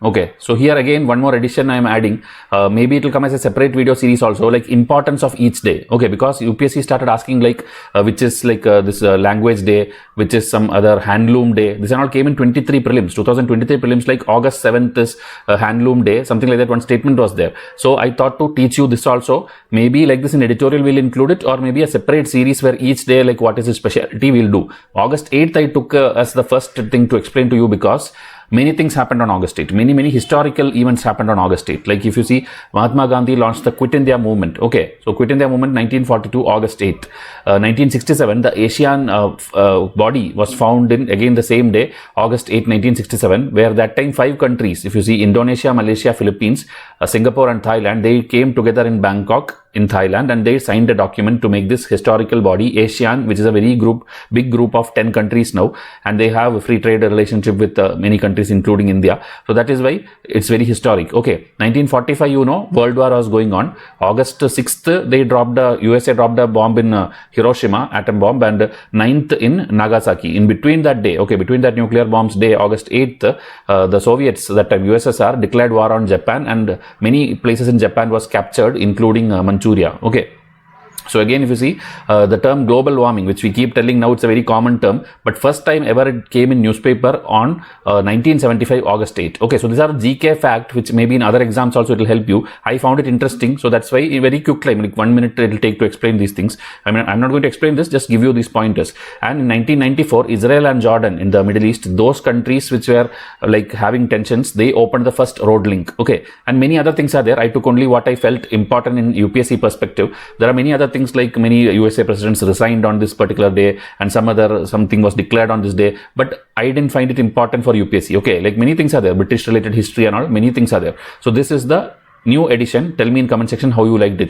Okay, so here again one more addition I am adding. Maybe it will come as a separate video series also, like importance of each day. Okay, because UPSC started asking like which is like this language day, which is some other handloom day. This all came in 23 prelims, 2023 prelims, like August 7th is handloom day, something like that. One statement was there. So I thought to teach you this also. Maybe like this in editorial we'll include it, or maybe a separate series where each day like what is its specialty we'll do. August 8th I took as the first thing to explain to you, because many things happened on August 8th. Many historical events happened on August 8th. Like if you see, Mahatma Gandhi launched the Quit India movement. Okay, so Quit India movement 1942 August 8th. 1967, the ASEAN body was found in again the same day, August 8, 1967, where that time 5 countries, if you see Indonesia, Malaysia, Philippines, Singapore and Thailand, they came together in Bangkok in Thailand, and they signed a document to make this historical body ASEAN, which is a very big group of 10 countries now, and they have a free trade relationship with many countries including India. So that is why it's very historic. Okay, 1945, you know, World War was going on. August 6th, they dropped USA dropped a bomb in Hiroshima, atom bomb, and 9th in Nagasaki. In between that day, okay, between that nuclear bombs day, August 8th, the Soviets, that time USSR, declared war on Japan, and many places in Japan was captured, including Manchuria. Okay. So again, if you see the term global warming, which we keep telling now, it's a very common term, but first time ever it came in newspaper on 1975 August 8. Okay, so these are GK fact, which maybe in other exams also it will help you. I found it interesting, so that's why in very quick time, like 1 minute it will take to explain these things. I mean, I'm not going to explain this, just give you these pointers. And in 1994, Israel and Jordan in the Middle East, those countries which were like having tensions, they opened the first road link. Okay, and many other things are there. I took only what I felt important in UPSC perspective. There are many other things, like many USA presidents resigned on this particular day, and something was declared on this day, but I didn't find it important for UPSC. Okay, like many things are there, British related history and all, many things are there. So this is the new edition. Tell me in comment section how you liked it.